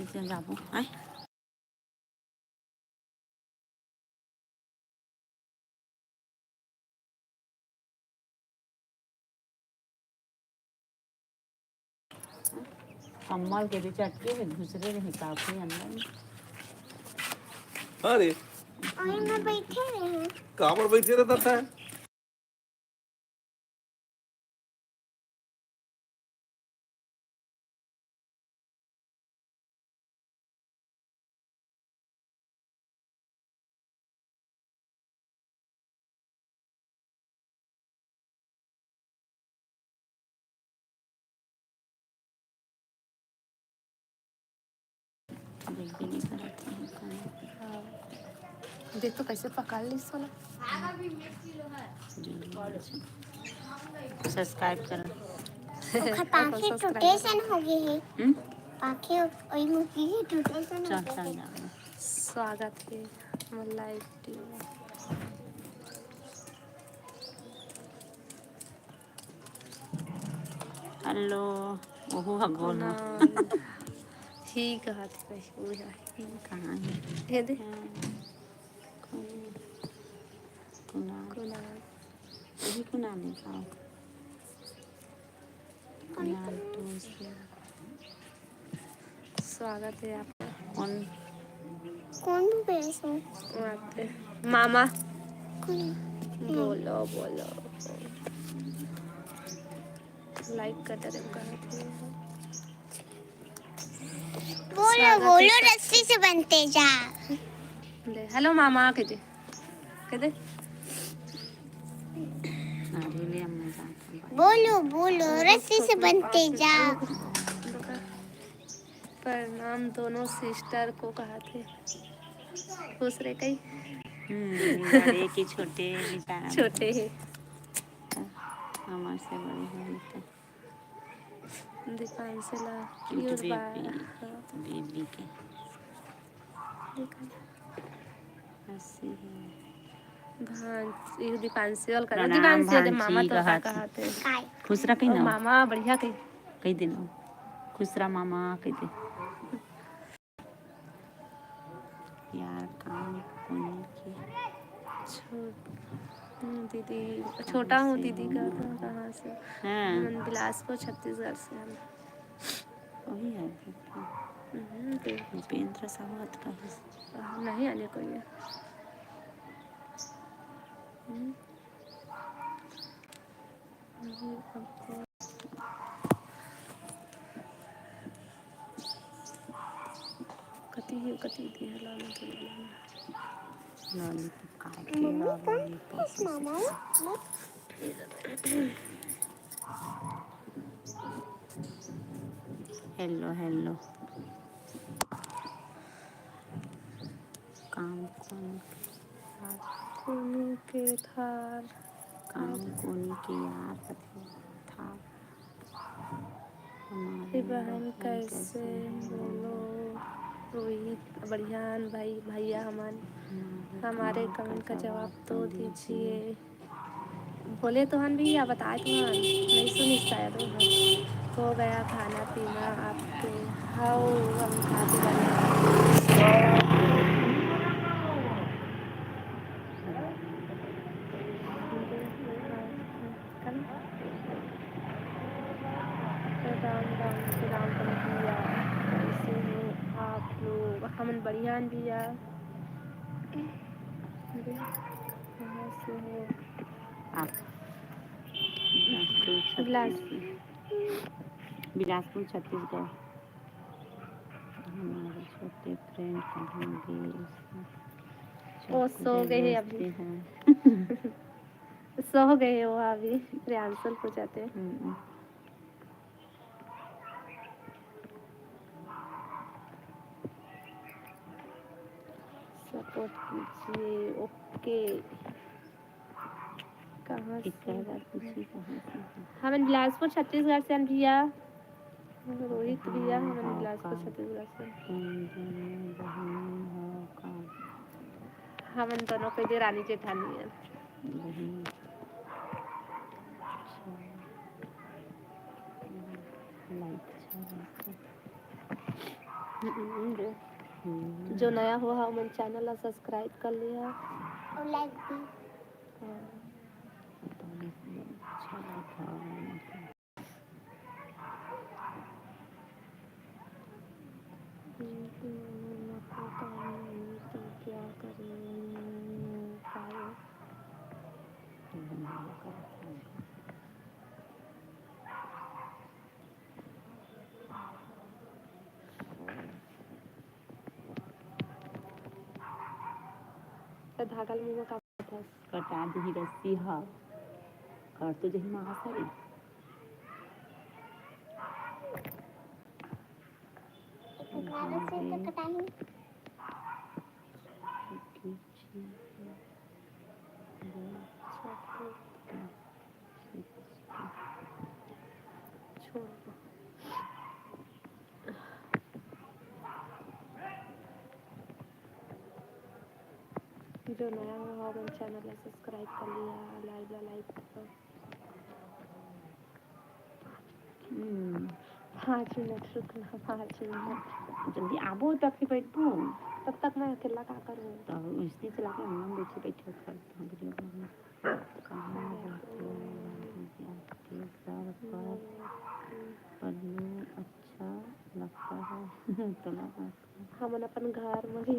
যাবো আয় कम्बल के भी चटके में घुसरे रहे काफी अंदर। अरे मैं बैठे रहे कहाँ पर बैठे रहता था? देख तो कैसे पका ली सोना। सब्सक्राइब करो। पाखे रोटेशन हो गई है पाखे ओई मुकी है रोटेशन हो चल गई जाओ। स्वागत है लाइव टीवी। हेलो ओहो हगोल ना ही कहा थी कैसे वो है कहाँ है ये दे कुनाल कुनाल वही कुनाल नहीं खाओ कुनाल तो स्वागत है आपका। कौन कौन बेसो आते मामा कौन बोलो बोलो लाइक करते रहे कहा थे। बोलो बोलो रस्सी से बनते जा दे हेलो मामा कहते कहते ले अम्मा जाता बोलो बोलो रस्सी से बनते जा प्रणाम दोनों सिस्टर को कहा थे खुश रहे कई बड़े की छोटे बेचारा छोटे है हमारे से बड़े हैं दुकान से ला क्यूट क्यूट बेबी के हंसी है दीपांशी वाल कर प्रणाम दीपांशी दे मामा भांजी तो का कहते खुश रखी और ना मामा बढ़िया कई दिन खुश रहा मामा कई दिन यार काम कौन किया दीदी छोटा हूँ दीदी का था कहाँ से हाँ बिलासपुर छत्तीसगढ़ से हम वही है उपेंद्र सावत का नहीं आने को ये कती थी लॉलीपॉप काट के लॉलीपॉप मामा हेलो हेलो काम कोनी के थार काम कोनी के यार था बहन कैसे बोलो रोहित बढ़ियान भाई भैया हमारे कमेंट का जवाब तो दीजिए बोले तो हम भी या बताए तो हम नहीं सुनी शायद हो गया खाना पीना आपके हाउ हम खाते बने राम राम श्री राम भैया कैसे हो आप लोग हमन बढ़िया भैया कहाँ से हो आप बिलासपुर छत्तीसगढ़ हमारे छोटे फ्रेंड कहेंगे वो सो गए अभी सो गए हो अभी रिहर्सल को जाते सपोर्ट कीजिए ओके कहाँ से हम बिलासपुर छत्तीसगढ़ से भैया रोहित भैया हम बिलासपुर छत्तीसगढ़ से हम दोनों को दे रानी जेठानी है जो नया हुआ है मन चैनल ला सब्सक्राइब कर लिया और लाइक भी। अच्छा लगा क्या करें धागा मुँह का कटा दी रस्सी हा कर तो जही माँ सारी से तो कटाई जो नया हुआ वो चैनल है सब्सक्राइब कर लिया लाइक करो 5 मिनट रुकना 5 मिनट जल्दी आबो तब फिर बैठो तब तक मैं अकेला क्या करूँ तब इसने चला के हम बैठे बैठे कर वीडियो पढ़ने अच्छा लगता है तो हम अपन घर में ही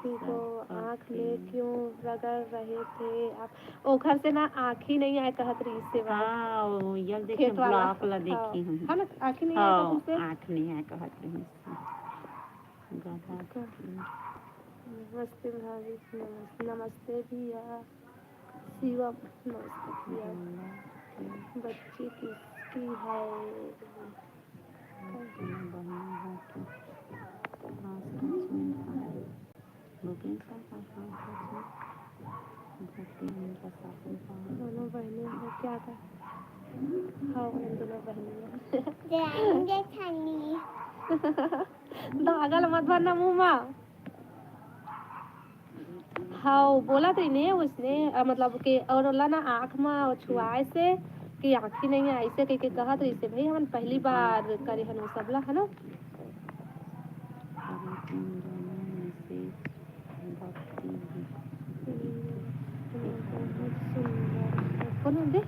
को आँख में क्यों रगड़ रहे थे आप ओ घर से ना आँख ही नहीं आए कहत रही से हाँ ये देखिए ब्लॉक ला देखी हूँ हाँ ना आँख ही नहीं आए कहत से आँख नहीं आए कहत रही नमस्ते भाभी नमस्ते भैया शिवम नमस्ते भैया बच्ची किसकी है दोनों बहनें हैं क्या कर हाँ दोनों बहनें धागा मत भरना मुँह में हाँ बोला तो इन्हें उसने मतलब कि और ना आँख में छुआए से कि आँखी नहीं है ऐसे कह के कहत रही से भाई हम पहली बार करे हन वो सबला है ना कौन दे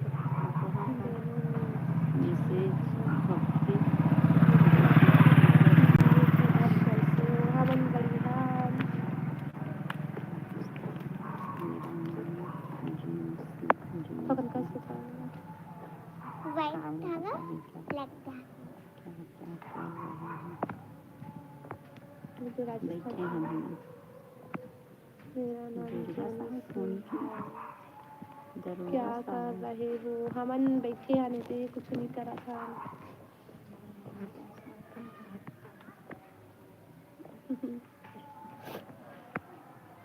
क्या कर रहे हो हमन बैठे आने से कुछ नहीं करा था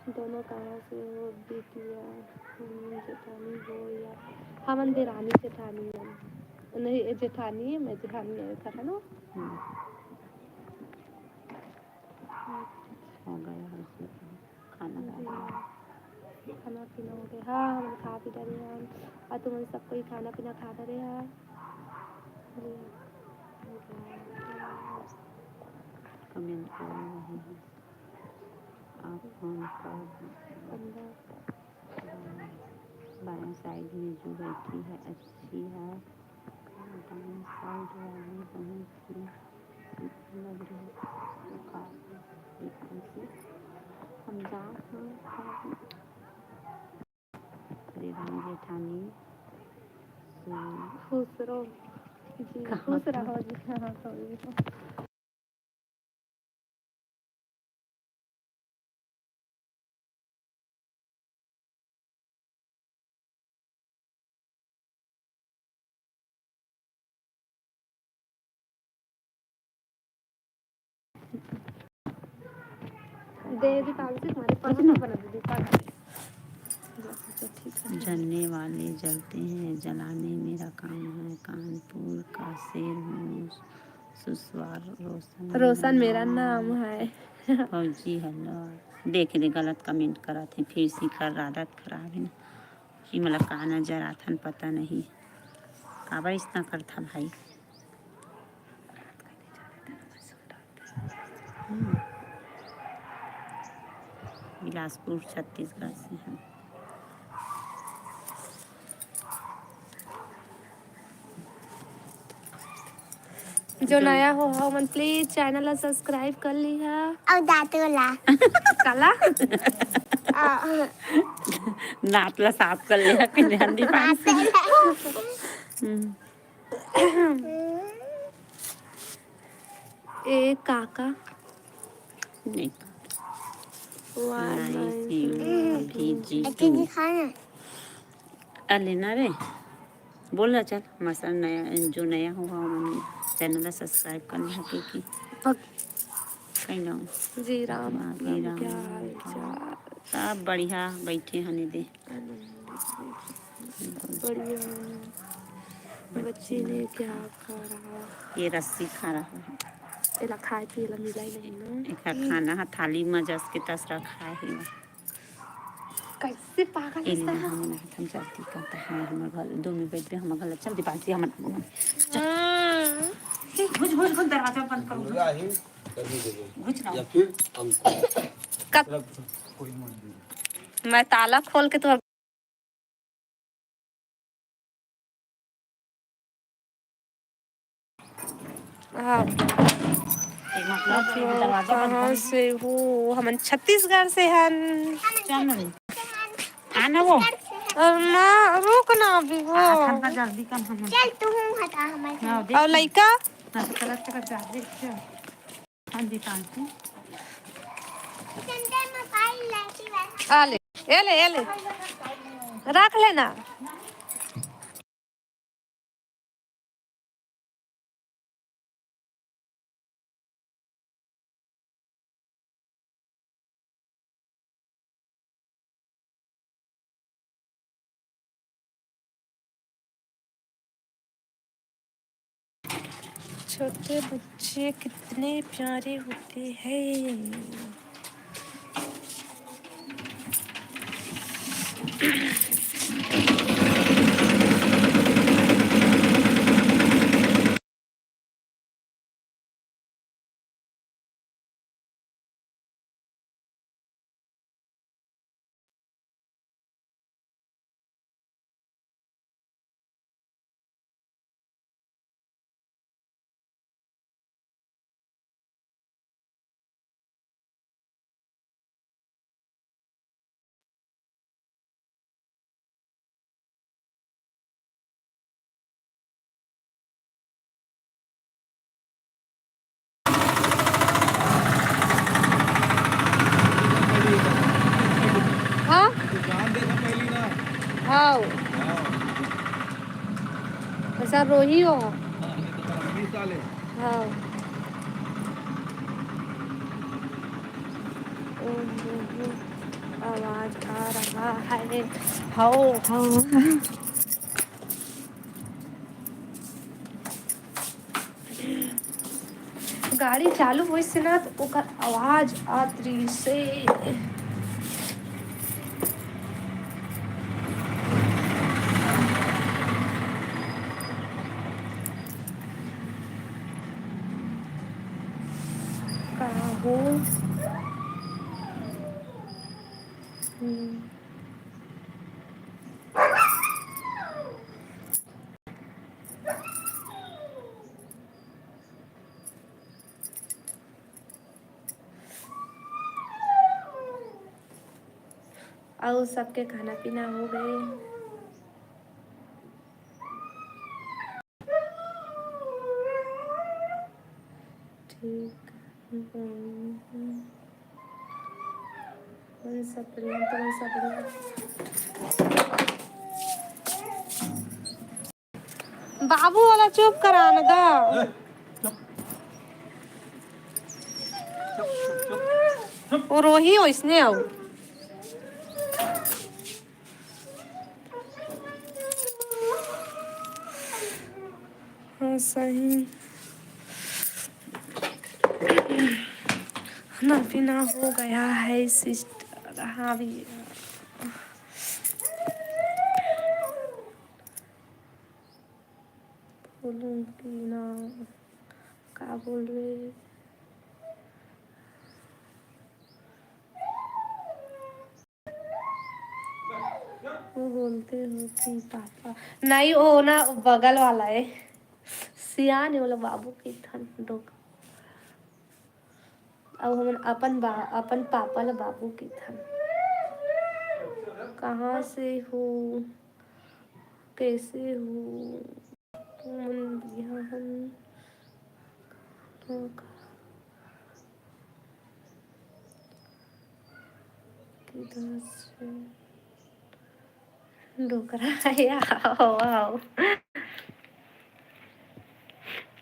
दोनों कहाँ से हो बेटिया जेठानी हो या हमन देरानी जेठानी है नहीं जेठानी है मैं जेठानी है था ना हो गया खाना पीना हो गया हाँ हम खा पी रहे हैं और तुम सब कोई खाना पीना खा रहे हैं कमेंट कर आप फोन कर बाएं साइड में जो बैठी है अच्छी है दाएं साइड वाली बहुत ही लग रही है हम जेठानी खुश रहो जी खुश रहो जी हाँ दे दी से हमारे पास ना बना दे जलने वाले जलते हैं जलाने मेरा काम है कानपुर का शेर हूँ सुस्वार रोशन मेरा नाम है फौजी हेलो देख दे गलत कमेंट करा थे फिर सीखर आदत खराब है कि मतलब का नजर आथन पता नहीं काबर इतना करता भाई। बिलासपुर छत्तीसगढ़ से हैं। जो नया हो मन प्लीज चैनल ला सब्सक्राइब कर लिहा और दातोला काला नातला साफ कर लिया कि हिंदी पानी से। ए काका नहीं अच्छी दिखाना अले ना रे बोल रहा चल हमारे साथ नया जो नया हुआ मैंने चैनल सब्सक्राइब करना है क्योंकि कहीं ना जी राम राम क्या हाल चाल सब बढ़िया बैठे हने दे बढ़िया बच्चे ने क्या खा रहा ये रस्सी खा रहा है एला खाए पिए ला मिला ही नहीं ना एक खाना है थाली में जस के तस रखा है कैसे पागल है इन्हें हम चलती करता है हमारे घर दोनों बैठ पे हमारे घर चल दीपाली हम घुस घुस घुस दरवाजा बंद करो घुस ना या फिर मैं ताला खोल के तो हाँ कहाँ से हो हम छत्तीसगढ़ से हैं आना वो ना रुक ना अभी हो जल्दी कर हम चल तू हटा हमारे और लड़का हाँ जी तांती संडे में पाई लाइटी वाला आ ले ए ले रख लेना छोटे बच्चे कितने प्यारे होते हैं हाँ हाँ ऐसा रोही हो हाँ आवाज आ रहा है हाँ गाड़ी चालू हुई से ना तो ओकर आवाज आती से हो और सबके खाना पीना हो गए ठीक बाबू वाला चुप कराना दा वो रोही हो इसने आओ हाँ सही खाना पीना हो गया है सिस्टर हाँ भी कि ना क्या बोल रहे, वो बोलते हो कि पापा नहीं, वो ना बगल वाला है, सियान है बोला बाबू की ठन डोक। अब हम अपन पापा ला बाबू की ठन। कहाँ से हो, कैसे हो तुम बिहान, किधर से डोकरा आया, आओ आओ।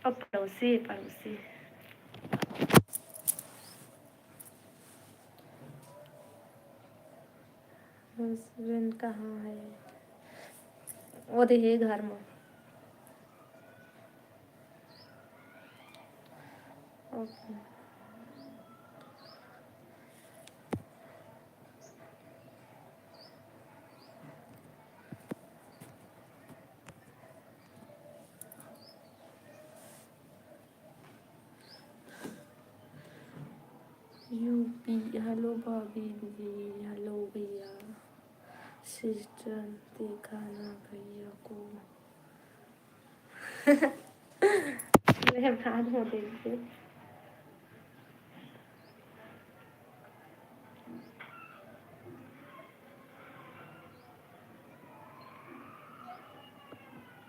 अब पड़ोसी पड़ोसी हस्बैंड कहाँ है, वो रहे घर में। Okay UP. हेलो भाभी जी, हेलो भैया, सिस्टर देखा ना भैया को। मैं बाद में देखती हूँ।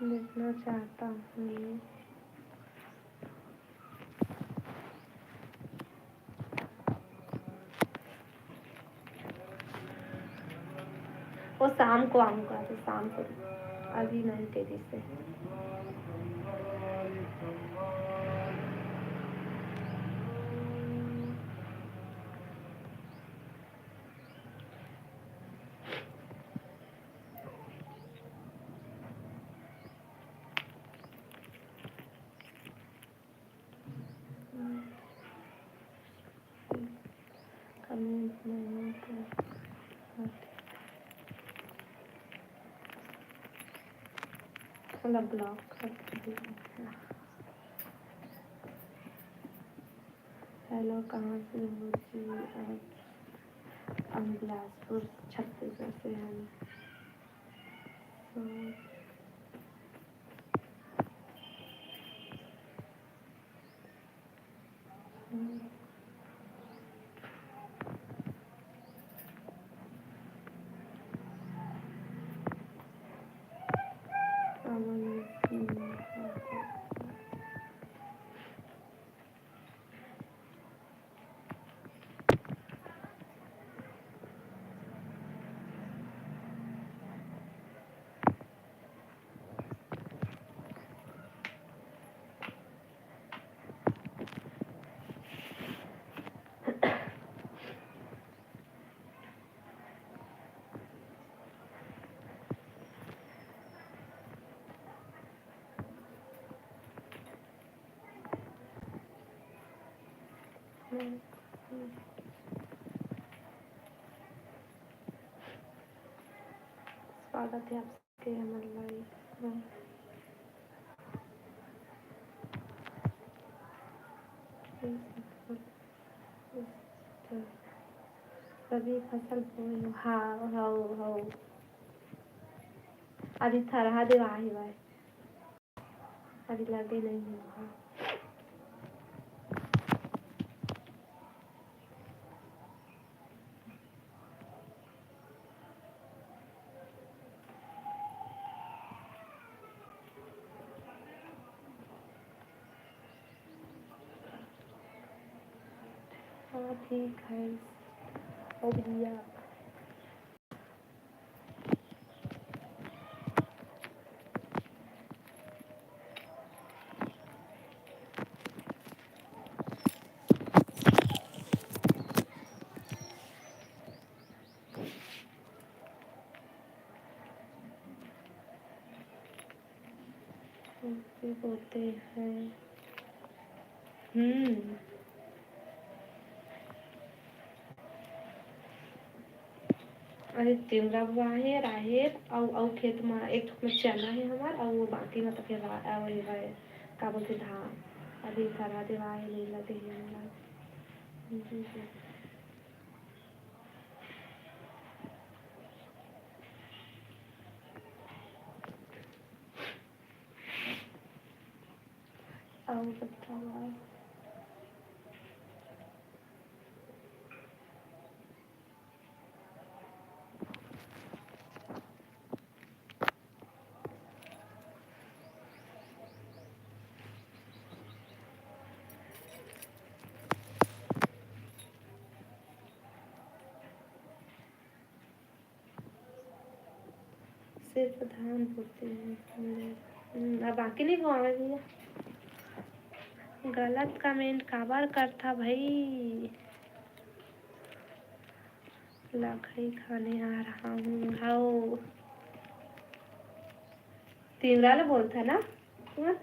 देखना चाहता हूँ। वो शाम को आऊँगा, तो शाम को, अभी नहीं तेरी से। कमेंट नहीं मतलब ब्लॉक कर दिया। हेलो, कहाँ से हो जी? हम बिलासपुर छत्तीसगढ़ से हैं। स्वागत है आपके हमारे लाइव में। सभी फसल बोई, हाँ हाँ, अभी थरहा दे आहे भाई, अभी लगे नहीं है। हाँ ठीक है। ओ भैया, बोलते हैं। अरे तिमरा बुआ है, राहेर और खेत में एक ठो में चना है हमार, और वो बाकी में तो फिर वही है का बोलते धाम अभी सर्वा देवाय लीलते हिरण्य और बताओ सिर्फ धान बोलते हैं अब बाकी नहीं बोआवे भैया गलत कमेंट काबर करता भाई लखई खाने आ रहा हूँ हाओ तीवरा ले बोलता ना हाँ?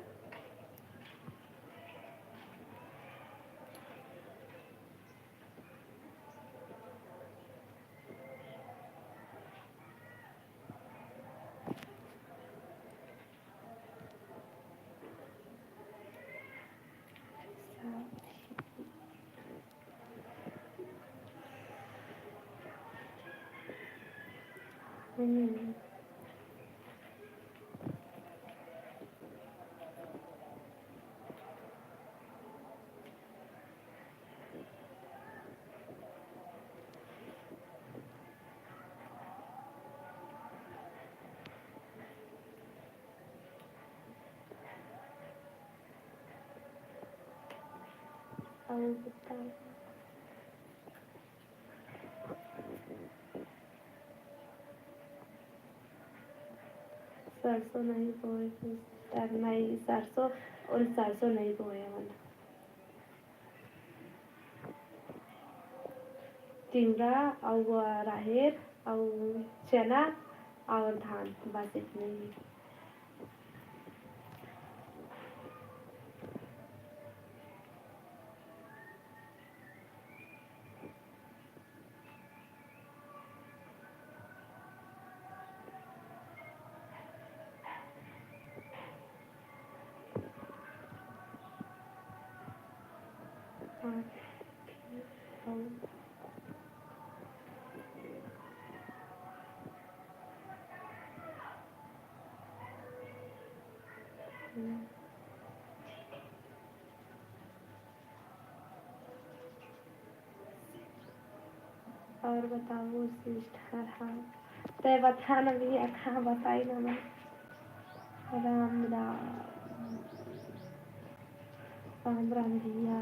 हम्म और बताओ सरसों नहीं बोए नहीं सरसों और सरसों नहीं बोए मन तिवरा और राहेर और चना और धान बस इतने ही हाँ और और बताओ सिस्टर हाँ तो बता ना भैया कहाँ बताई ना मैं राम राम राम राम भैया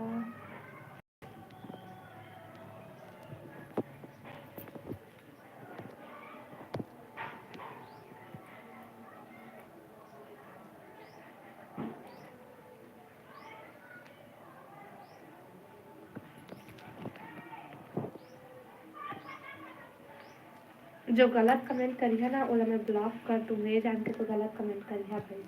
जो गलत कमेंट करी है ना वो मैं ब्लॉक कर दूँगी जान के तो गलत कमेंट करी है भाई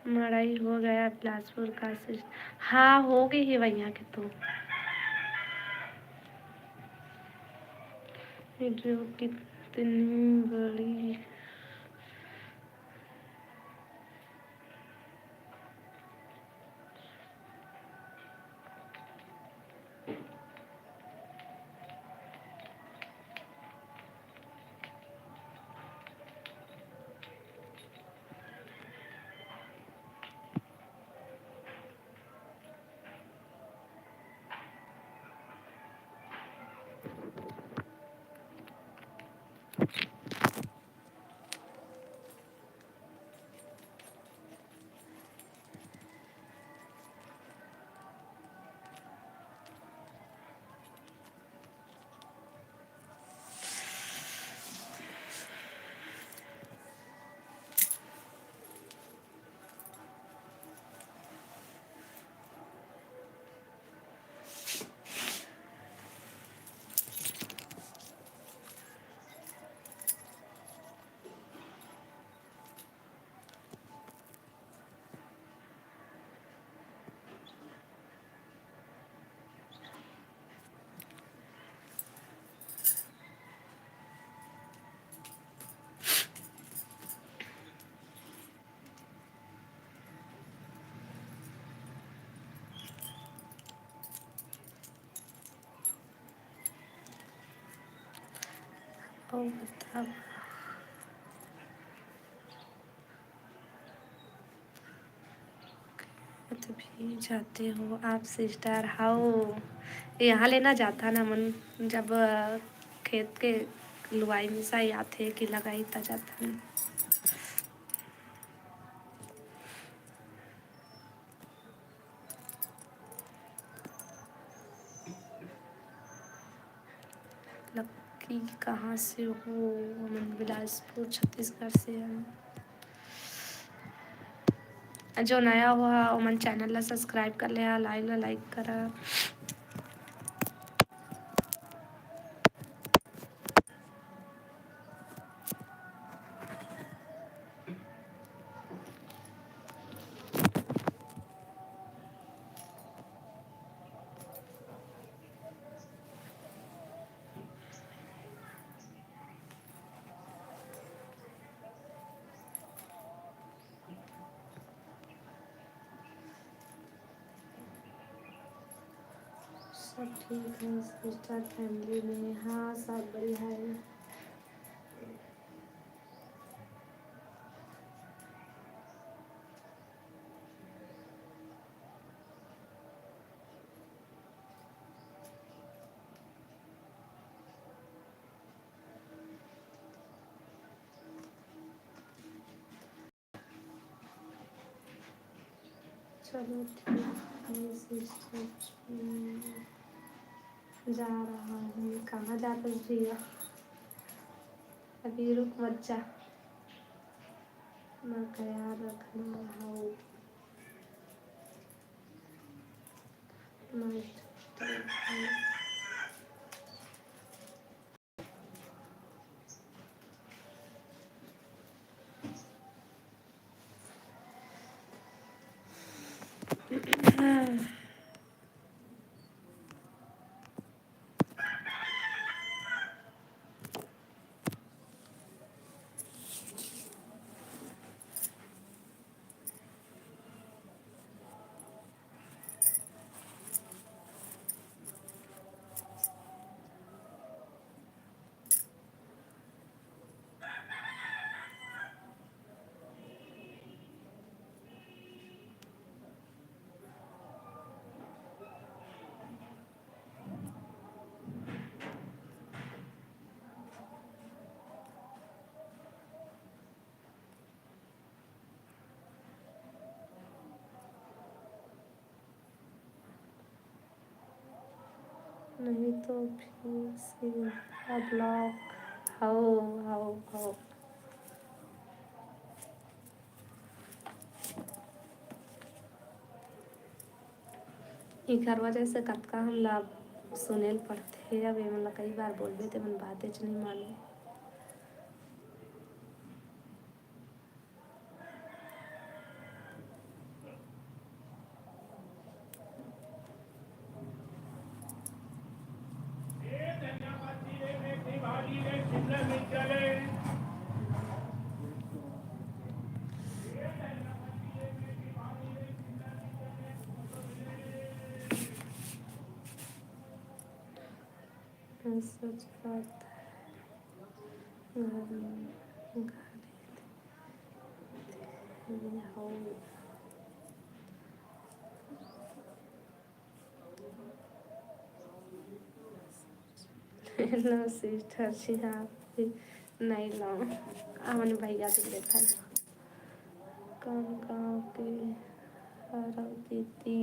मड़ाई हो गया बिलासपुर का हाँ हो गई है भैया के तो जो कितनी बड़ी और बताओ, तभी जाते हो आप सिस्टर? हाउ यहाँ लेना जाता ना मन, जब खेत के लुआई मिसा आते कि लगाई ता जाता ना। लक्की कहाँ से हो? हम बिलासपुर छत्तीसगढ़ से हैं। जो नया हुआ ओमन चैनल ला सब्सक्राइब कर लिया, लाइक करा। सब ठीक है सिस्टर, फैमिली में? हाँ सब बढ़िया है। चलो ठीक है सिस्टर, जा रहा हूँ। कहाँ जाकर जिया? अभी रुक मत जा, माँ का याद रखना। हो नहीं तो फिर से ब्लॉक। हो इकर वजह से कतका हम लाभ सुनेल पड़थे। अब ये मतलब कई बार बोलबे ते मन बातें नहीं माने। सच बात है, घर में हो। लो सिस्टर जी, आप नहीं लो। अमन भैया से देखा कौन गाँव के हरव दीदी?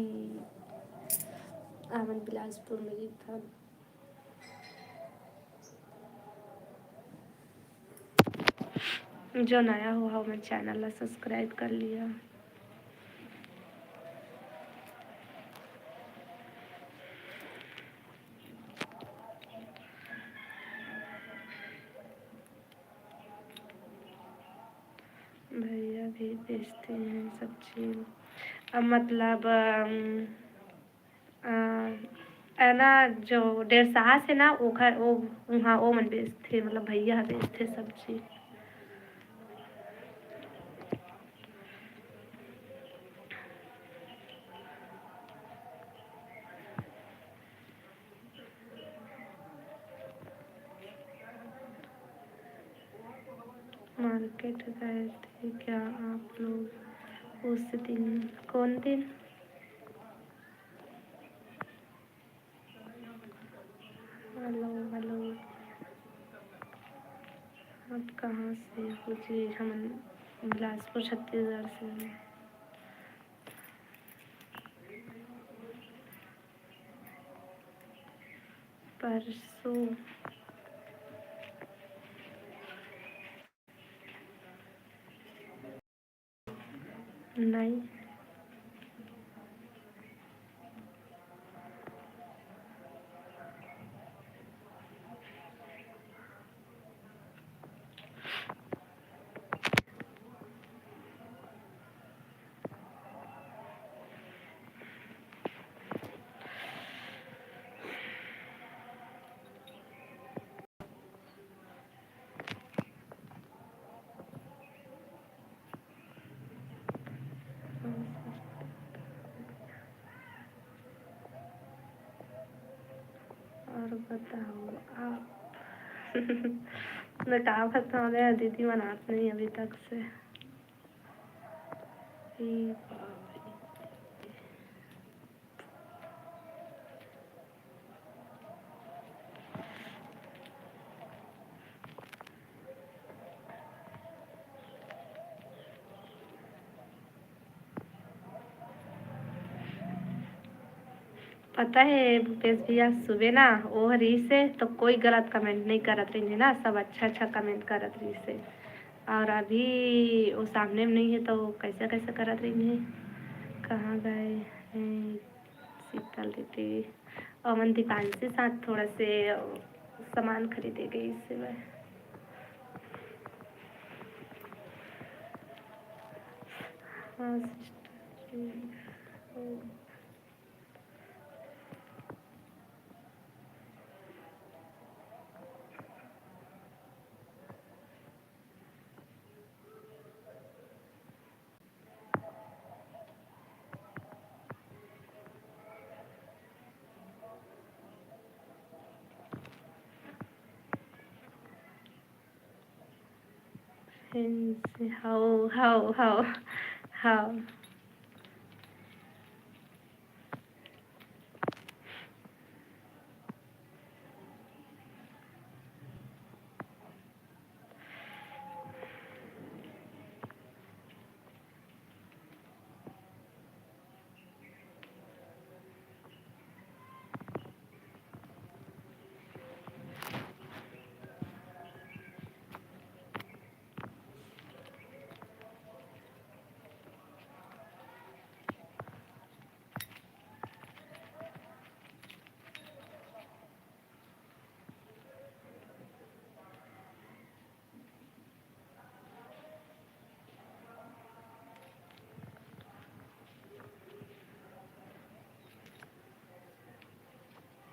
अमन बिलासपुर में ही था। जो नया हुआ मैं चैनल ला सब्सक्राइब कर लिया। भैया भी बेचते हैं सब्जी। अब मतलब है ना, जो 1.5 से ना वो घर वो वहाँ वो मन बेचते, मतलब भैया बेचते सब्जी। मार्केट गए थे क्या आप लोग उस दिन? कौन दिन? हेलो हेलो, आप कहाँ से हो जी? हम बिलासपुर छत्तीसगढ़ से हैं। परसों नहीं। और बताओ आप। मैं काम खत्म हो गया, दीदी मनात नहीं अभी तक से। पता है भूपेश भैया, सुबह ना वो हरी से तो कोई गलत कमेंट नहीं करत रही है ना, सब अच्छा अच्छा कमेंट करत रही से। और अभी वो सामने में नहीं है तो कैसे कैसे करत रही है। कहाँ गए हैं शीतल दीदी? अमन दीपान से साथ थोड़ा से सामान खरीदे गई इससे वह। हाँ sister. How how how how.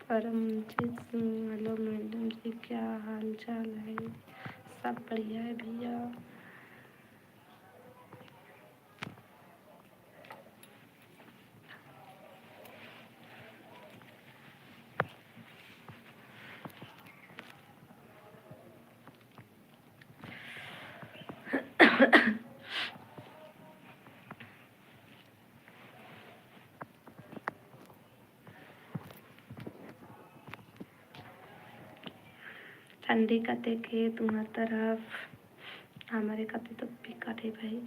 Paramjit Singh, hello madam ji, क्या हाल चाल है? सब बढ़िया है भैया। ठंडी कते के तुम्हार तरफ? हमारे कते तो बिकट है भाई।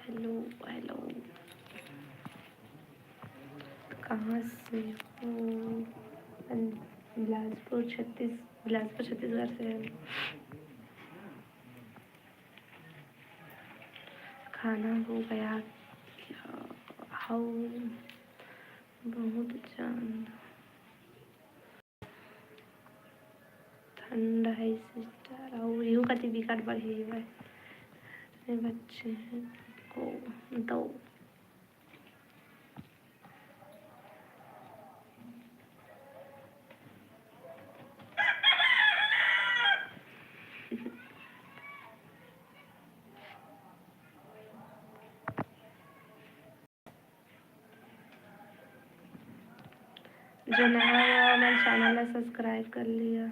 हेलो हेलो, कहाँ से हो? बिलासपुर छत्तीसगढ़ से है। खाना हो गया क्या? हाउ बहुत जान ठंड है सिस्टर। और यूँ कति बिकट बढ़ी है। बच्चे हैं को दो। जो नया हुआ मैंने चैनल है सब्सक्राइब कर लिया।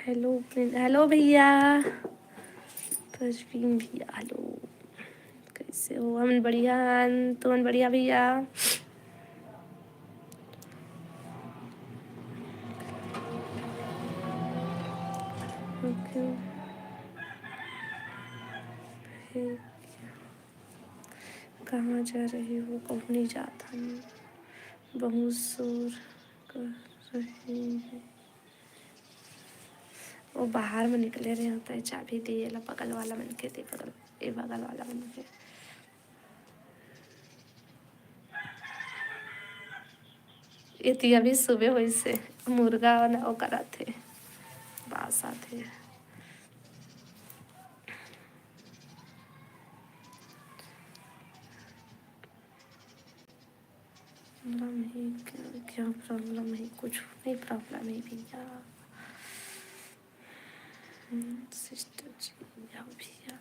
हेलो भैया, परवीन भैया हेलो, कैसे हो? हम बढ़िया, तुम बढ़िया भैया? ओके, कहाँ जा रही हो? कहूँ नहीं जाता हूँ, बहुत शोर कर रही है। वो बाहर में निकले रहे होता है, चाबी दिए ला बगल वाला मन के दे, बगल वाला मन के। ये थी अभी सुबह हुई से मुर्गा ना वो करा थे, बासा थे। प्रॉब्लम है क्या प्रॉब्लम है? कुछ नहीं प्रॉब्लम है भैया। सिस्टर जी जाओ भैया।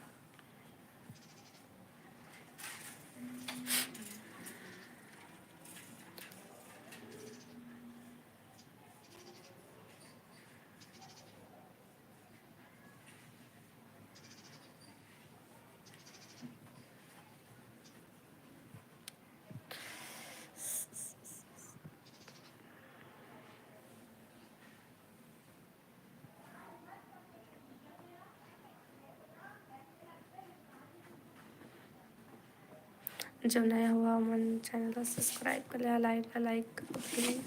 जो नया हुआ मन चैनल को सब्सक्राइब कर लिया, लाइक प्लीज।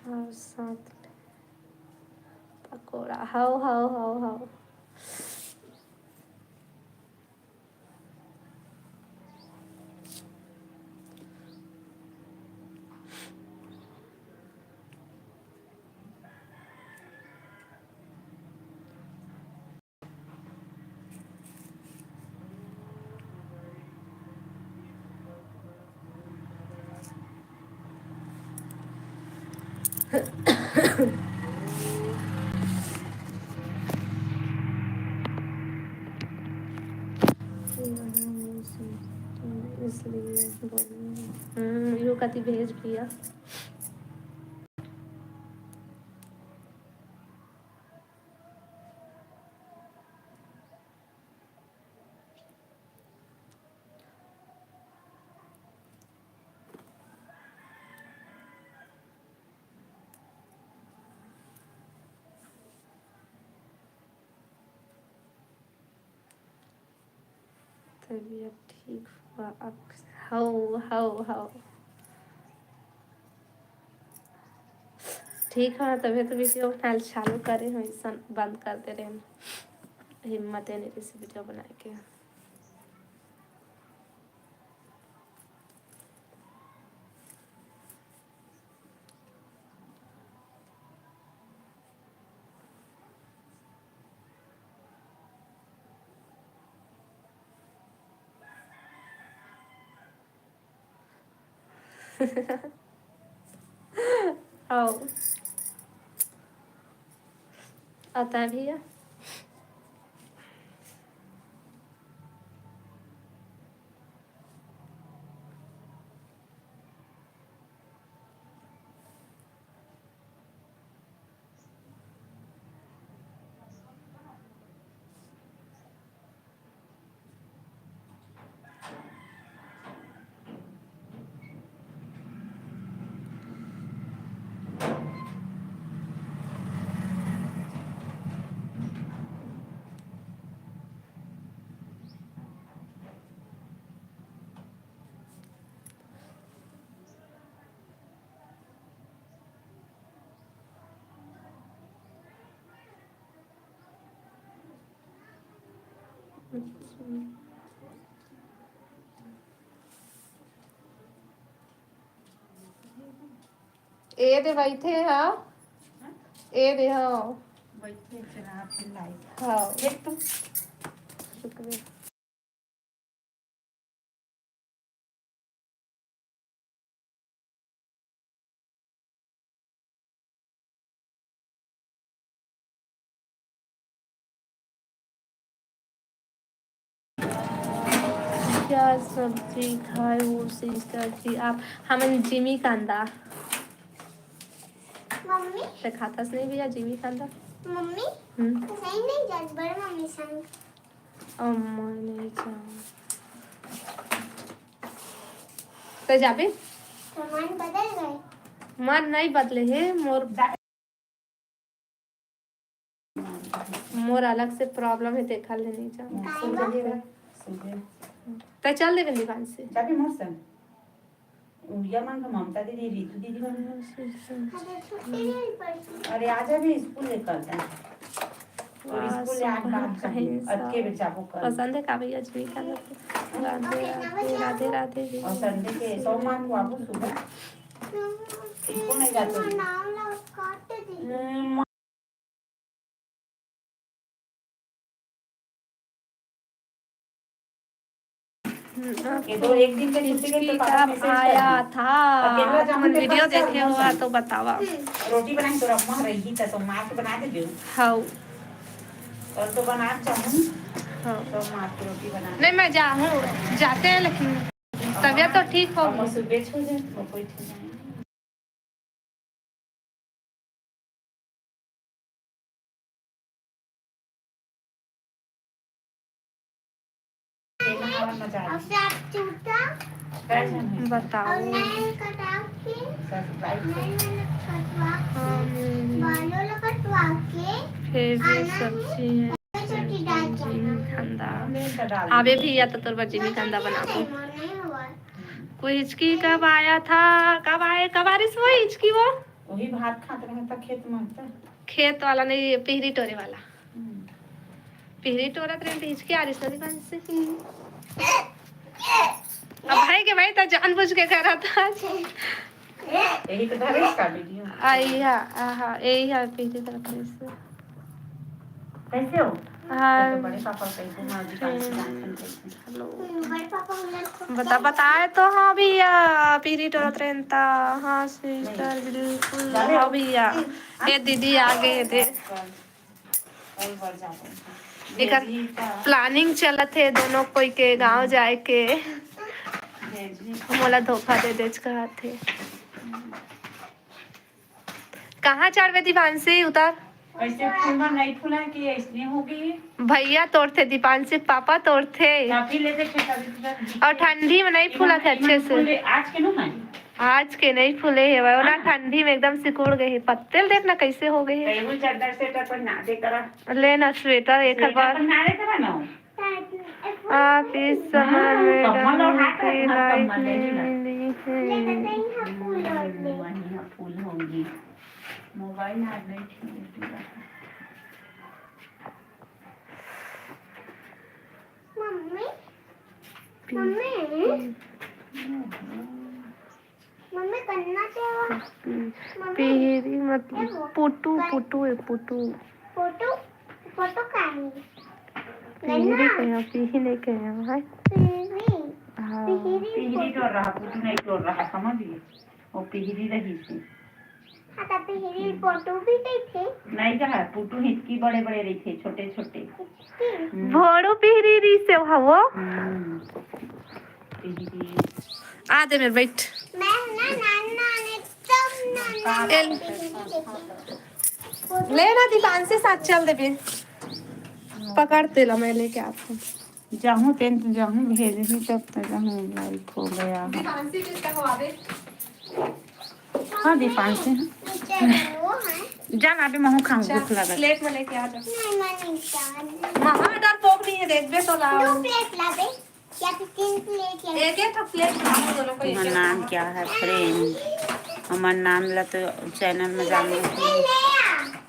और साथ में पकोड़ा, हाउ। इसलिए यू कति भेज भैया। तबीयत ठीक हुआ अब? हाउ ठीक है, तबीयत वीडियो बनाना चालू करे हम, बंद कर दे रहे हैं, हिम्मत है नहीं किसी वीडियो बनाए के। हाँ आता है भैया। ए दे बैठे हाँ ए दे हाँ बैठे चला फिर लाइट हाँ देख तो शुक्रिया। क्या सब्जी खाए वो सिस्टर जी आप हम जिमी कांदा मम्मी ते खातास नहीं भैया जिमी कांदा मम्मी सही नहीं जात बड़े मम्मी संग अम्मा नहीं चाह तो जाबे सामान बदल गए मन नहीं बदले है मोर अलग से प्रॉब्लम है देखा ले नहीं जा तो चल दे दुकान से जाके मौसम उड़िया मान का ममता दीदी रीतू दीदी अरे आजा भी स्कूल लेकर जा और स्कूल ले 8 बाद अटके बच्चा को कर पसंद है का भैया जी का राधे राधे राधे राधे और संडे के सोमवार को आपको सुबह स्कूल नहीं जाते नाम ला काट दी ये तो एक दिन के छुट्टी के तो कब आया था तुम वीडियो देखे हुआ तो बतावा रोटी बनाई तो अम्मा रही था तो मां के बना दे दियो हाँ और तो बना चाहूं हाँ तो मां की रोटी बना नहीं मैं जाते हैं लेकिन तबीयत तो ठीक होगी और सुबह छो जाए तो कोई ठीक नहीं बताओ फेवरेट सब्जी है खांदा आवे भी या तो तोर बच्ची में खांदा बना दो कोई हिचकी कब आया था कब बारिश हुई हिचकी वो वही भात खाते रहे था खेत में खेत वाला नहीं पिहरी टोरे वाला पिहरी टोरा तो हिचकी आ रही दुकान से अब भाई के भाई तो जानबूझ के कर रहा था यही तो था इसका वीडियो आइया आहा यही है पिहरी तरफ से कैसे हो हाँ तो बड़े पापा कैसे मां दुकान से हेलो बड़े पापा बताए तो हाँ भैया पिहरी टोरा ट्रेनता हाँ सिस्टर बिल्कुल हाँ भैया ये दीदी आगे थे कल बढ़ जाते हैं एक प्लानिंग चलत है दोनों कोई के गांव जाए के मोला धोखा दे देच कहा थे कहाँ 4 बजे दीपांशी उतर ऐसे फूलमा नहीं फूला कि ऐसे होगी भैया तोड़ते दीपांशी पापा तोड़ते काफी लेते और ठंडी में नहीं फूला थे अच्छे से आज के ना आज के नहीं फूले है वो ना ठंडी में एकदम सिकुड़ गए है पत्ते देखना कैसे हो गए हैं टेबल चादर स्वेटर पर ना दे करा लेना स्वेटर एक बार ना दे करा ना आप इस समय में की लाइफ में मिली है फूल होंगी मोबाइल हाथ नहीं छीन मम्मी मम्मी मम्मी करना चाहिए पिहरी मतलब पुटू पुटू है पुटू फोटो फोटो कहानी पिहरी कहीं पिही नहीं कहीं है हाँ पिहरी तोड़ रहा पुटू नहीं तोड़ रहा समझिए वो पिहरी रही थी खाता पे हिरी फोटो भी थे नहीं जा पुटू हिचकी बड़े बड़े रही थे छोटे छोटे भोड़ो पिहरी री से हवो आ दे मेरे बैठ मैं ना नाना ने तब नाना लेना दीपान से साथ चल दे बे पकड़ते ला मैं लेके आता हूँ जाऊँ टेंथ जाऊँ भेज दी तब तक जाऊँ लाइफ हो गया है दीपान से किसका हवावे हाँ दीपान से वो है जान अभी मैं खाऊँ भूख लगा प्लेट में लेके आ जा नहीं मैं नहीं चाहती महा डर पोक नहीं है देख बे तो लाओ 2 प्लेट ला दे या फिर 3 प्लेट या एक एक प्लेट खाओ दोनों को हमारा नाम क्या है फ्रेंड हमारा नाम ला तो चैनल में जाने ले आ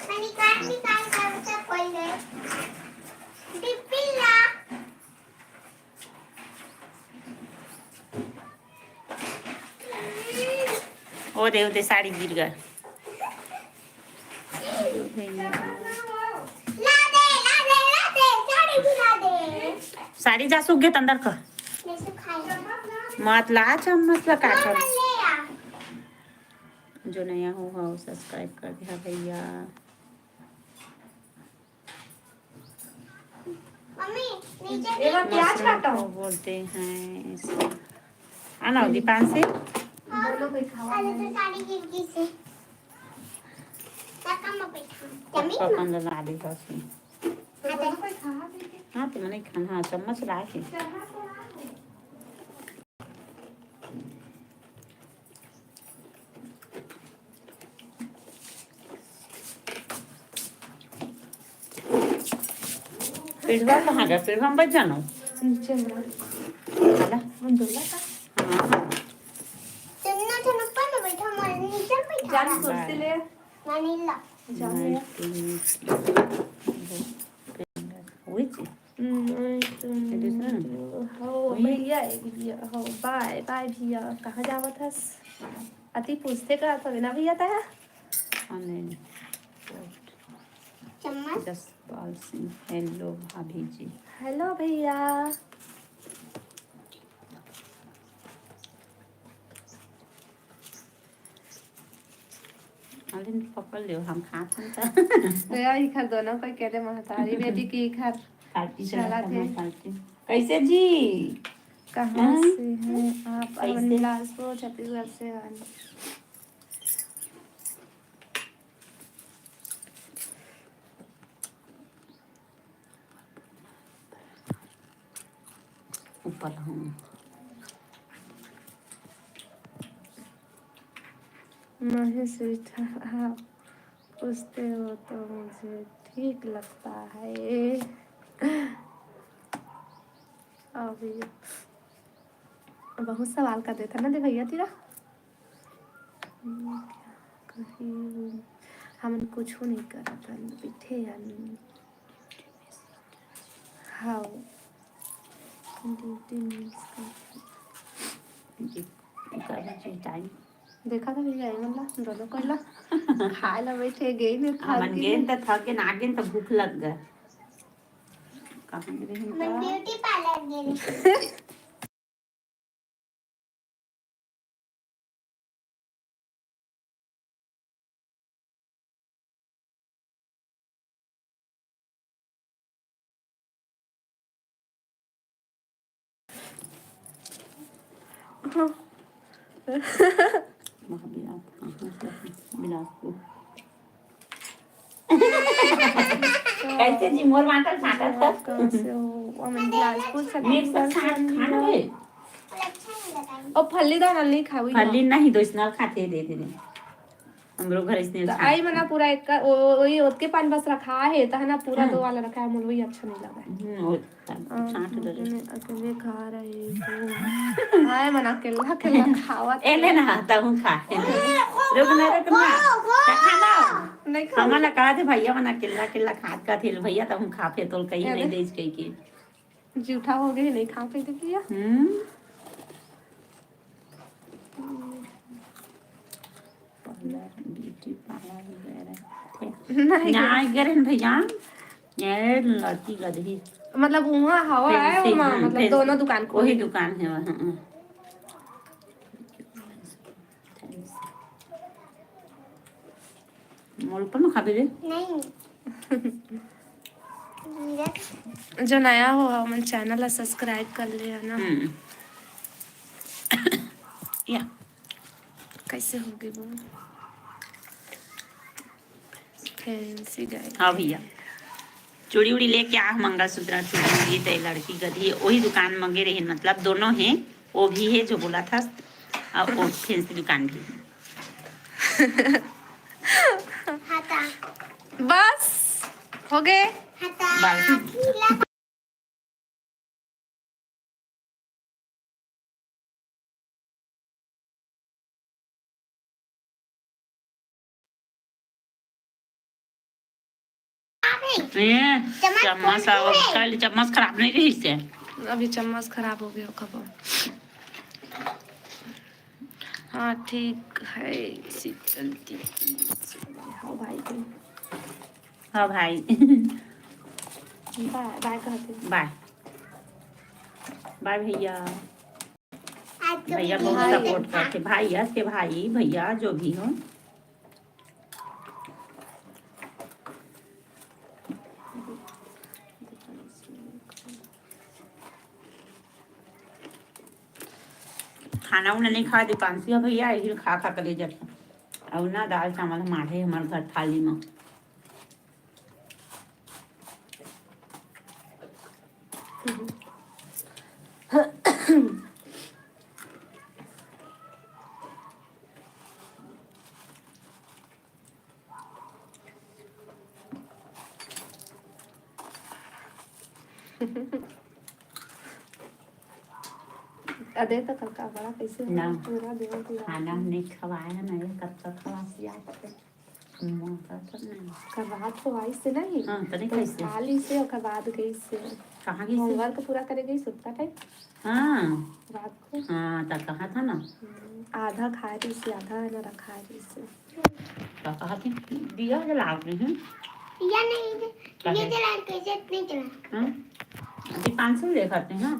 मैं निकाल कर उसे खोल दे डिब्बी ला ओ दे साड़ी गिर गए ला दे साड़ी भी ला दे साड़ी जा सूख गए अंदर का मैं सुखाई मत ला चम्मच लगा ले कर आ जो नया हो सब्सक्राइब कर दिया भैया मम्मी नीचे एवा प्याज काटा को बोलते हैं इसे आना दीपान से दोनों को खाओ अरे तो साड़ी गिर गई से तक हम बैठा जमीन में पकंद ला दे बस दोनों को खा दे हाँ तो मैंने खाना हाँ चम्मच ला के पिड़वा कहाँ गया पिड़वा हम बच जाना नीचे में खाला हम दोला का हाँ चन्ना चन्ना पर बैठा हमारे नीचे बैठा जान कुर्सी ले वनीला जान ले हुई थी हो भैया हो बाय बाय भैया कहाँ जावत हस अति पूछते का तो बिना भैया ताया चम्मच जसपाल सिंह हेलो भाभी जी हेलो भैया अरे पकड़ लियो हम खाते हैं तो यार इखर दोनों को कहते महतारी बेटी की इखर चला थे कैसे जी कहाँ से हैं आप कैसे? बिलासपुर छत्तीसगढ़ से आए ऊपर हूँ महेश मीठा आप पूछते हो तो मुझे ठीक लगता है अभी बहुत सवाल कर देता ना दे भैया तेरा कहीं हम कुछ नहीं कर था बैठे हाँ ड्यूटी मिस कर टाइम देखा था भैया मतलब दोनों कोइला खाए ला बैठे गई ने मन गेन तो थक के ना गेन तो भूख लग गए कहाँ गए मैं ब्यूटी पार्लर गेली बिलासपुर कैसे जी मोर वाटर फाटा था कहाँ से हो हम बिलासपुर से मिक्स खाना है अच्छा नहीं लगा और फल्ली दाल नहीं खावी फली नहीं दो स्नैल खाते दे दे हम लोग घर स्नैल आई मना पूरा एक का वही ओत के पान बस रखा है तो है ना पूरा दो वाला रखा है मुझे वही अच्छा नहीं लगा छांट दे अकेले खा रहे हो हाय मना अकेला अकेला खावा एले ना आता हूँ खा रुक ना खाना नहीं खा हमारा कहा थे भैया मना किल्ला किल्ला खाद का थे भैया तो हम खा पे तो कहीं नहीं देज कहीं के जूठा हो गए नहीं खा पे भैया ब्यूटी पार्लर वगैरह ना गए भैया ये लड़की गधी मतलब वहाँ हवा है वहाँ मतलब दोनों दुकान को वही दुकान है वहाँ मोल पर ना खाबे रे नहीं जीरा जो नया हो हमन चैनल ला सब्सक्राइब कर ले है ना। या कैसे होगी वो फैंसी गाय। हाँ भैया चूड़ी उड़ी लेके आ मंगलसूत्र चूड़ी तो लड़की गधी वही दुकान मंगे रहे मतलब दोनों हैं वो भी है जो बोला था और वो फैंसी दुकान भी हटा बस हो गए। हटा बाल खीला चम्मच कल चम्मच खराब नहीं रही से अभी चम्मच खराब हो गया कब। हाँ ठीक है चलती। हाँ भाई हाँ भाई बाय बाय कहते। बाय बाय भैया आज तो भैया वीडियो बहुत नहीं सपोर्ट देखा। करते भाई से भाई भैया जो भी हो खाना उन्हें नहीं खा दीपांशी भैया यही खा खा कर ले जाते और ना दाल चावल हमारे हमारे घर थाली में अदे तो कल का बड़ा कैसे ना। पूरा देव पूरा खाना नहीं खवाया नहीं कब तक खवासी आते कल रात को आई से नहीं। हाँ तने तो कैसे खाली से और कल बाद गई से कहाँ गई से होमवर्क पूरा करे गई सुत्ता टाइम हाँ रात को। हाँ तो कहा था ना आधा खा रही से आधा ना रखा रही से। तो कहा थी दिया जला रही हैं या नहीं ये जला कैसे नहीं जला हाँ दीपांशु देखते हैं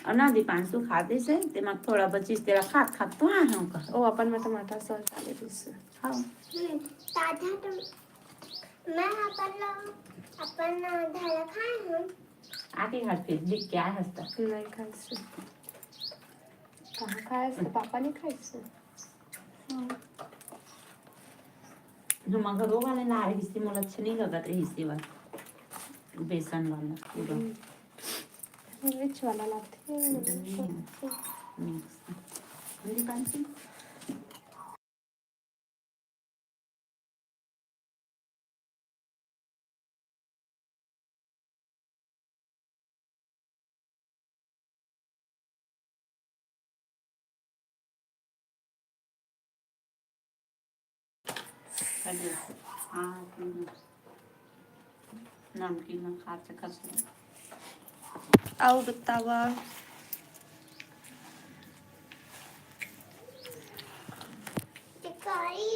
और ना दीपांशु खाते से दिमाग थोड़ा बची तेरा खात खात तो आ है उनका ओ अपन में टमाटर सॉस डाले दी से। हाँ ताजा तो मैं अपन आधा खाए हूँ आके घर फिर दिख क्या हंसता नहीं खाई से कहाँ खाए से पापा नहीं खाई से। जो मगर वो वाले ना हिस्से मोल अच्छे नहीं लगत रही हिस्से वाला बेसन वाला पूरा मिर्च वाला लाते हैं। दीपांशु हाँ नमकीन खा सकते आओ बतावा चिकारी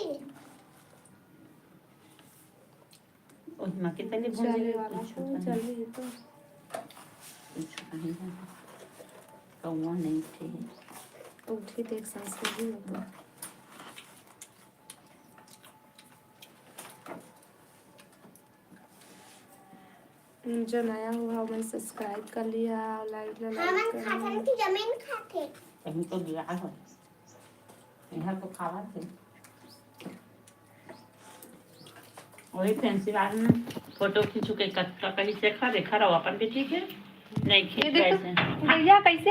ओह माँ के तले भून चले जाए वाला कुछ तो चले तो नहीं तो वो नहीं थे उठी देख संस्कृति होता जो नया हुआ मैंने सब्सक्राइब कर लिया लाइक हम लाइक खाते की जमीन खाते कहीं तो गिरा है यहाँ तो खावा थे वही फैंसी वाले में फोटो खींचू के कच्चा कहीं से खा देखा रहो अपन भी ठीक है नहीं ये खींच देखो वैसे भैया कैसे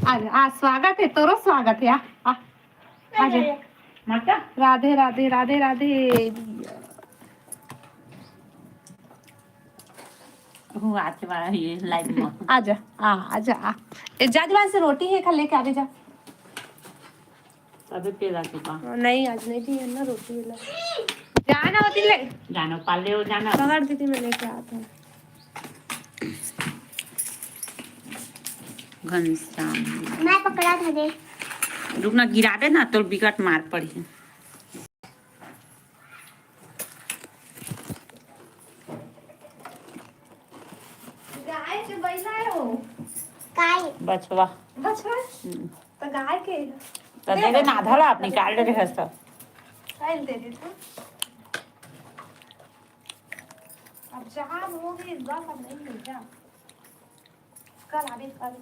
अरे आ स्वागत है तोरो स्वागत है आ आजा मटा राधे राधे राधे राधे वो आते वाला ये लाइव में आजा आजा आ ए जाजवान से रोटी है खा लेके आवे जा। अबे पेला के पा नहीं आज नहीं थी है ना रोटी वाला जाना होती ले जानो पाले हो जाना पकड़ दीदी मैं लेके आता हूँ। घनश्याम मैं पकड़ा था दे रुकना गिरा दे ना तो बिकट मार पड़ी गाय के बैला हो काय बचवा बचवा तो गाय के तो दे दे ना आधा ला अपनी काट दे हंसता काल दे दे तो अब जहाज हो गई बस, अब नहीं है क्या? कल आवे कल,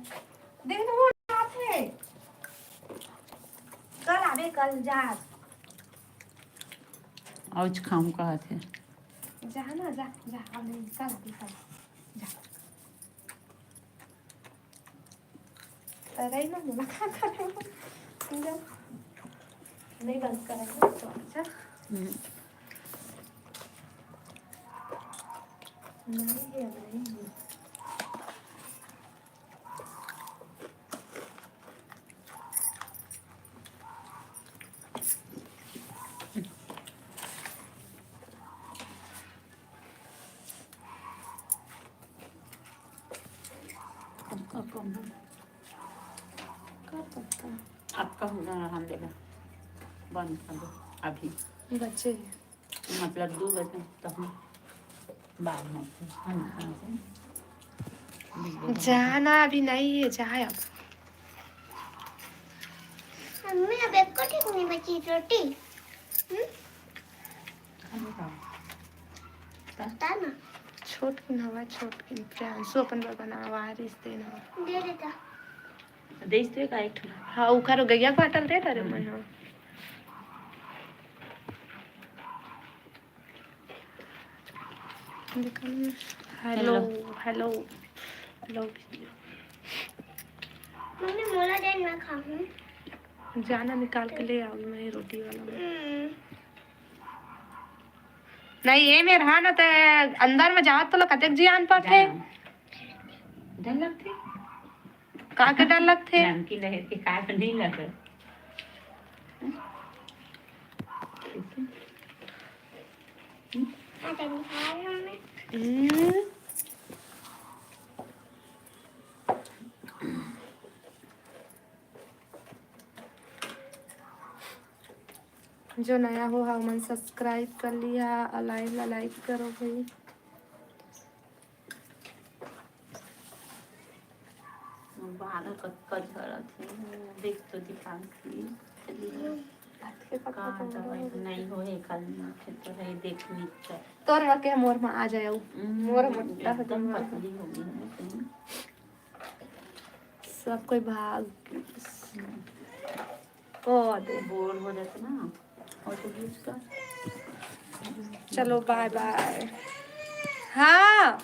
देख तो वो रात है, कल आवे कल जहाज। आज खाऊं कहा थे जा ना जा जा, अब नहीं, कल आवे कल जा। अरे ना मुलाकात करें जा, नहीं बंद करेंगे तो अच्छा नहीं है, नहीं है। आपका होगा हम देगा बंद कर दो अभी, बच्चे मतलब 2 बजे तो हम बाद में हम खाते हैं। जाना अभी नहीं है, जाए अब। मम्मी अब एक को ठीक नहीं बची रोटी। पता ना छोट की नवा, छोट की प्रियांशु अपन पर बनावा रिश्ते ना दे देता। देश तो एक आइट हाँ उखर गैया काटल दे तारे मन हो। Hello hello hello. मम्मी मोला दे ना खाऊं। जाना निकाल के ले आओ, मैं रोटी वाला नहीं ये में रहा ना, तो अंदर में जात तो कतक जी आन पाते डर लगते का के डर लगते नमकी लहर के काट नहीं लगे। आता नहीं खा रही हूँ मैं। जो नया हो हाँ मन सब्सक्राइब कर लिया, लाइक करो भाई। बाहर कच्चा झरा थे देख तो दिखान थी का दवाई तो नहीं हो है कल में तो है देख नीचे तोर के मोर में आ जाए मोर मोटा हो एकदम जाए। पतली हो गई है कहीं सब कोई भाग ओ दे बोर हो जाते ना और तो भी उसका चलो बाय बाय। हाँ